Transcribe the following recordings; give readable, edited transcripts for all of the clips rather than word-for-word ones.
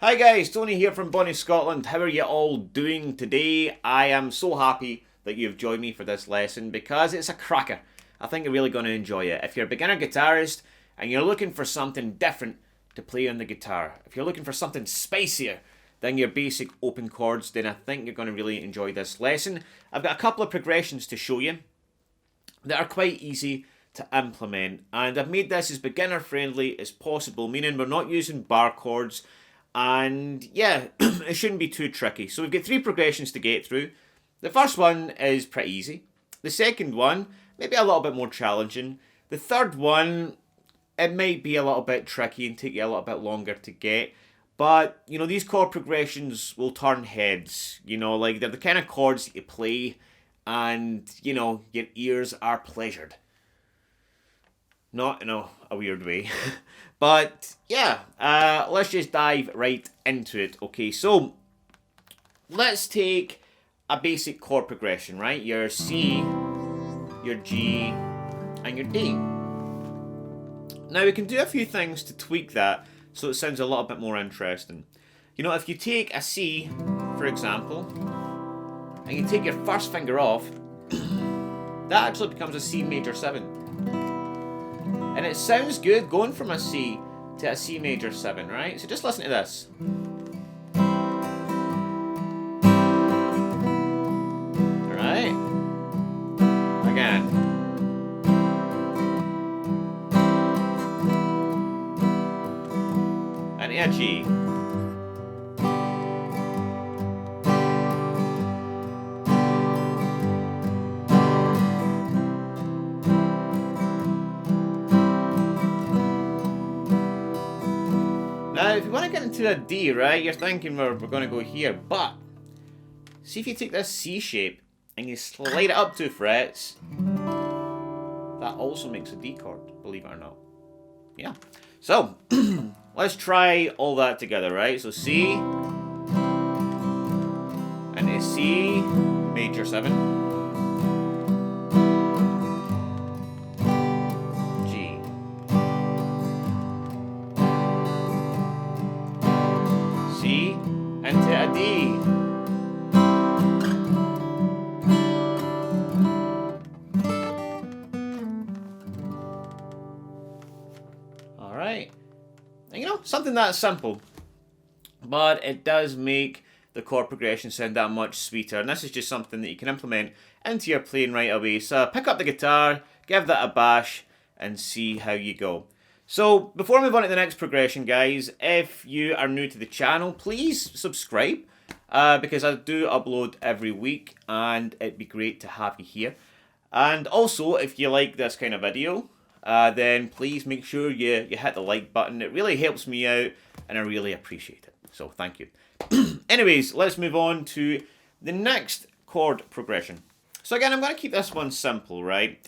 Hi guys, Tony here from Bonnie, Scotland. How are you all doing today? I am so happy that you've joined me for this lesson because it's a cracker. I think you're really going to enjoy it. If you're a beginner guitarist and you're looking for something different to play on the guitar, if you're looking for something spicier than your basic open chords, then I think you're going to really enjoy this lesson. I've got a couple of progressions to show you that are quite easy to implement, and I've made this as beginner friendly as possible, meaning we're not using bar chords. And yeah, it shouldn't be too tricky. So we've got 3 progressions to get through. The first one is pretty easy. The second one, maybe a little bit more challenging. The third one, it might be a little bit tricky and take you a little bit longer to get. But, you know, these chord progressions will turn heads. You know, like they're the kind of chords that you play and, you know, your ears are pleasured. Not in a weird way. But yeah, let's just dive right into it. Okay, so let's take a basic chord progression, right? Your C, your G, and your D. Now we can do a few things to tweak that so it sounds a little bit more interesting. You know, if you take a C, for example, and you take your first finger off, that actually becomes a C major 7. And it sounds good going from a C to a C major 7, right? So just listen to this. Alright? Again. And a G. Now, if you want to get into a D, right, you're thinking we're going to go here, but see if you take this C shape and you slide it up 2 frets, that also makes a D chord, believe it or not. Yeah. So, let's try all that together, right? So C, and a C major 7. C, and to a D. Alright. And you know, something that simple, but it does make the chord progression sound that much sweeter. And this is just something that you can implement into your playing right away. So pick up the guitar, give that a bash, and see how you go. So, before I move on to the next progression, guys, if you are new to the channel, please subscribe, because I do upload every week, and it'd be great to have you here. And also, if you like this kind of video, then please make sure you hit the like button. It really helps me out, and I really appreciate it. So, thank you. Anyways, let's move on to the next chord progression. So again, I'm going to keep this one simple, right?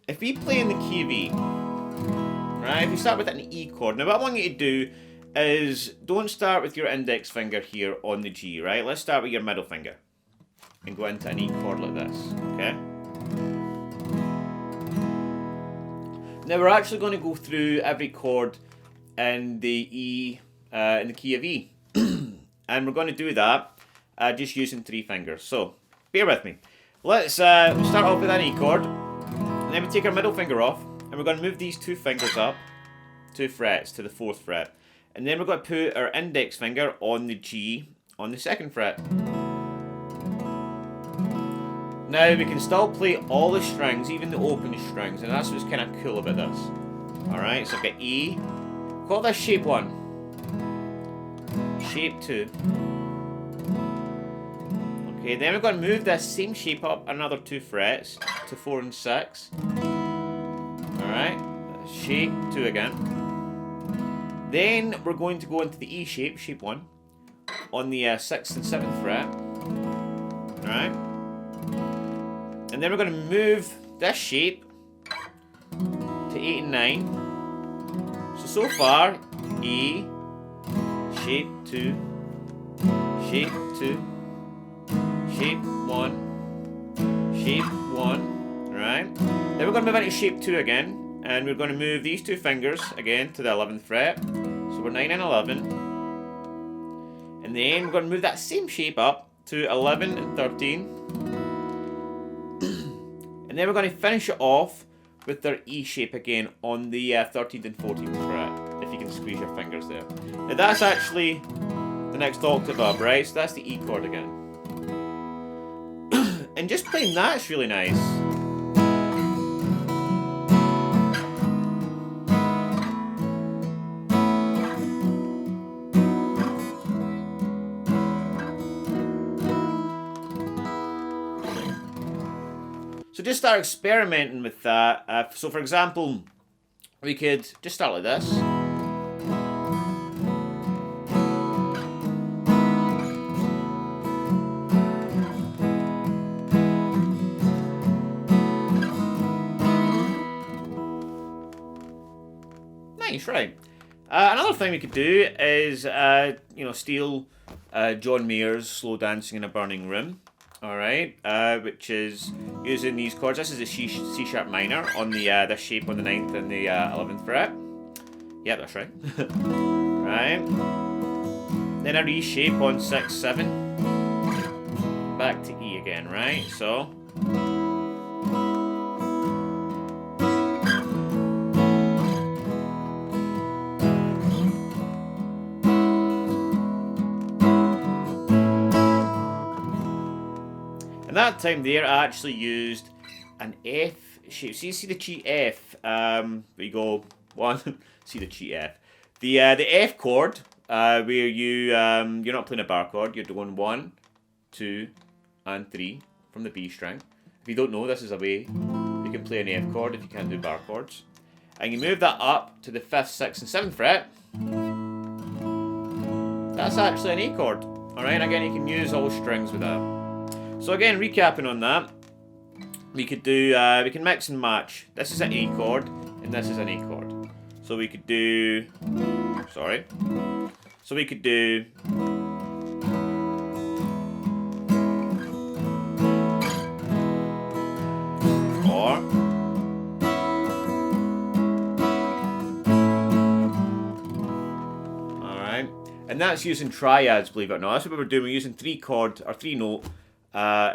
If we play in the key of E, right, if you start with an E chord. Now what I want you to do is don't start with your index finger here on the G, right? Let's start with your middle finger and go into an E chord like this, okay? Now we're actually going to go through every chord in the E, in the key of E. And we're going to do that just using 3 fingers. So, bear with me. Let's start off with an E chord. And then we take our middle finger off. And we're going to move these 2 fingers up 2 frets to the 4th fret. And then we're going to put our index finger on the G on the 2nd fret. Now we can still play all the strings, even the open strings, and that's what's kind of cool about this. Alright, so I've got E. Call this shape 1. Shape 2. Okay, then we're going to move this same shape up another 2 frets to 4 and 6. Alright, shape 2 again. Then we're going to go into the E shape, shape 1, on the 6th and 7th fret. Alright. And then we're going to move this shape to 8 and 9. So far, E, shape 2, shape 2, shape 1, shape 1, right? Then we're going to move into shape 2 again, and we're going to move these 2 fingers again to the 11th fret. So we're 9 and 11, And then we're going to move that same shape up to 11 and 13. And then we're going to finish it off with our E shape again on the 13th and 14th fret, if you can squeeze your fingers there. Now that's actually the next octave up, right? So that's the E chord again. And just playing that's really nice. So just start experimenting with that. So for example, we could just start like this. Nice, right. Another thing we could do is, steal John Mayer's Slow Dancing in a Burning Room. Alright, which is using these chords. This is a C sharp minor on the this shape on the 9th and the 11th fret. Yeah, that's right. Right. Then a E shape on 6, 7. Back to E again, right? So. And that time there, I actually used an F shape. So you see the key F. We go 1. See the key F. The F chord, where you're not playing a bar chord. You're doing 1, 2, and 3 from the B string. If you don't know, this is a way you can play an F chord if you can't do bar chords. And you move that up to the 5th, 6th, and 7th fret. That's actually an A chord. All right. Again, you can use all strings with that. So again, recapping on that, we could do, we can mix and match. This is an A chord, and this is an A chord. So we could do, or, alright, and that's using triads, believe it or not. That's what we're doing. We're using 3 chord, or 3 note,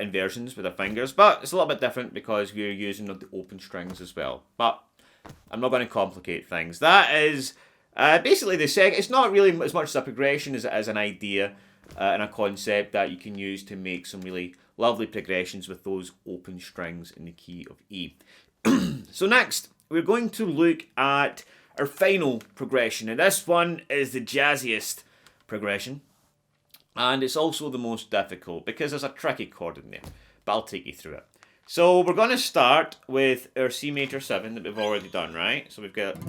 inversions with our fingers, but it's a little bit different because we're using the open strings as well. But I'm not going to complicate things. That is basically the second. It's not really as much as a progression as it is an idea and a concept that you can use to make some really lovely progressions with those open strings in the key of E. So next, we're going to look at our final progression, and this one is the jazziest progression. And it's also the most difficult because there's a tricky chord in there. But I'll take you through it. So we're going to start with our C major 7 that we've already done, right? So we've got...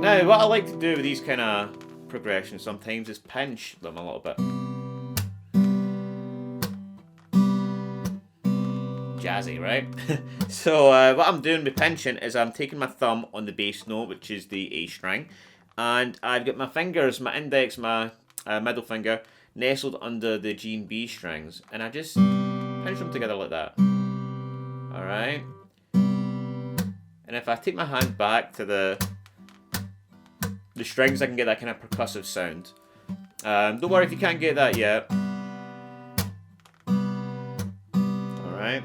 Now, what I like to do with these kind of progressions sometimes is pinch them a little bit. Jazzy, right? So what I'm doing with pinching is I'm taking my thumb on the bass note, which is the A string, and I've got my fingers, my index, my middle finger, nestled under the G and B strings, and I just pinch them together like that. Alright? And if I take my hand back to the strings, I can get that kind of percussive sound. Don't worry if you can't get that yet. Alright?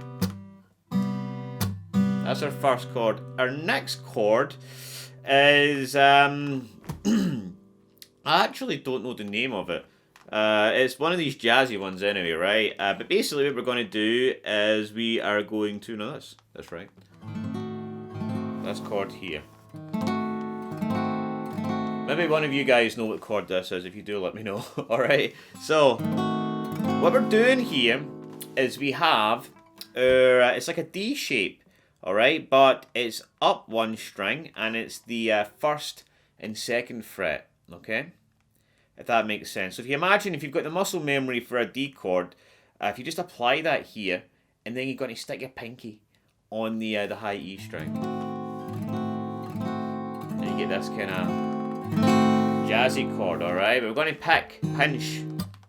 That's our first chord. Our next chord is, I actually don't know the name of it. It's one of these jazzy ones anyway, right? But basically what we're going to do is we are going to, no, that's right. This chord here. Maybe one of you guys know what chord this is. If you do, let me know. Alright, so what we're doing here is we have, it's like a D shape. Alright, but it's up 1 string, and it's the 1st and 2nd fret, okay? If that makes sense. So if you imagine, if you've got the muscle memory for a D chord, if you just apply that here, and then you're going to stick your pinky on the high E string. And you get this kind of jazzy chord, alright? But we're going to pinch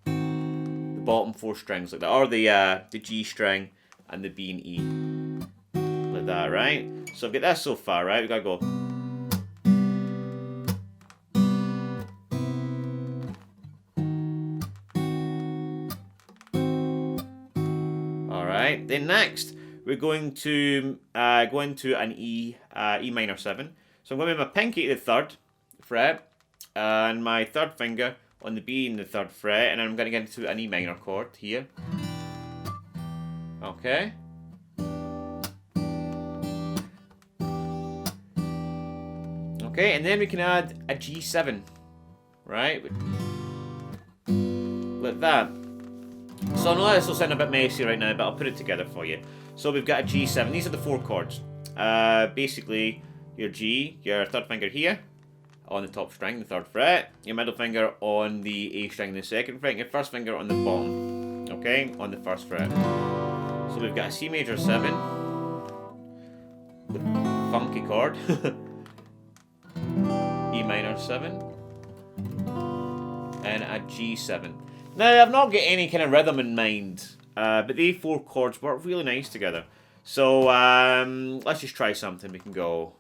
the bottom 4 strings like that, or the G string and the B and E. like that, right? So I've got this so far, right? We've got to go. Alright, then next we're going to go into an E minor 7. So I'm going to move my pinky to the 3rd fret and my 3rd finger on the B in the 3rd fret, and I'm going to get into an E minor chord here. Okay. Okay, and then we can add a G7, right? Like that. So I know this will sound a bit messy right now, but I'll put it together for you. So we've got a G7. These are the 4 chords. Basically, your G, your 3rd finger here, on the top string, the 3rd fret, your middle finger on the A string, the 2nd fret, and your 1st finger on the bottom, okay, on the 1st fret. So we've got a C major 7, with funky chord, E minor 7, and a G7. Now, I've not got any kind of rhythm in mind, but these 4 chords work really nice together. So, let's just try something. We can go.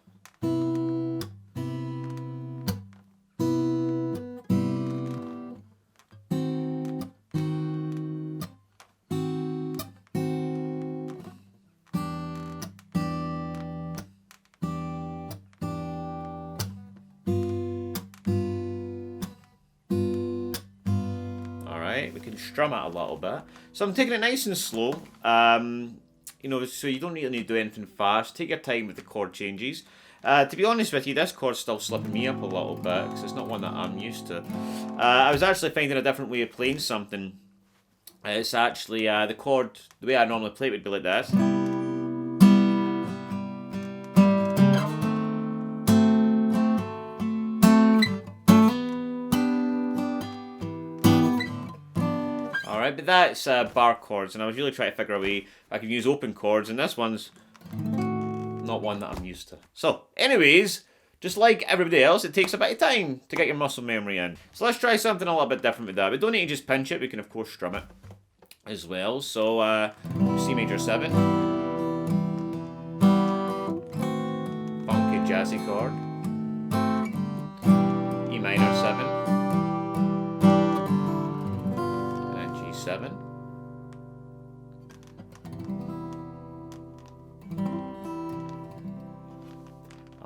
We can strum it a little bit. So I'm taking it nice and slow. You know, so you don't really need to do anything fast. Take your time with the chord changes. To be honest with you, this chord's still slipping me up a little bit because it's not one that I'm used to. I was actually finding a different way of playing something. It's actually the chord, the way I normally play it would be like this. Alright, but that's bar chords, and I was really trying to figure a way I can use open chords, and this one's not one that I'm used to. So, anyways, just like everybody else, it takes a bit of time to get your muscle memory in. So let's try something a little bit different with that. We don't need to just pinch it, we can of course strum it as well. So, C major 7. Funky jazzy chord. E minor 7. 7.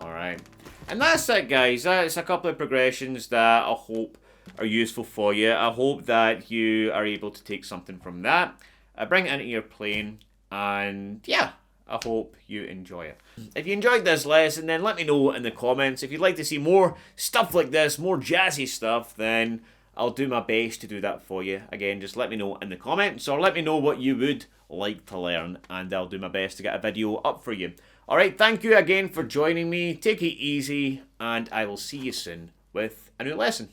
Alright. And that's it, guys. That's a couple of progressions that I hope are useful for you. I hope that you are able to take something from that, bring it into your playing, and yeah, I hope you enjoy it. If you enjoyed this lesson, then let me know in the comments. If you'd like to see more stuff like this, more jazzy stuff, then I'll do my best to do that for you. Again, just let me know in the comments, or let me know what you would like to learn, and I'll do my best to get a video up for you. Alright, thank you again for joining me. Take it easy, and I will see you soon with a new lesson.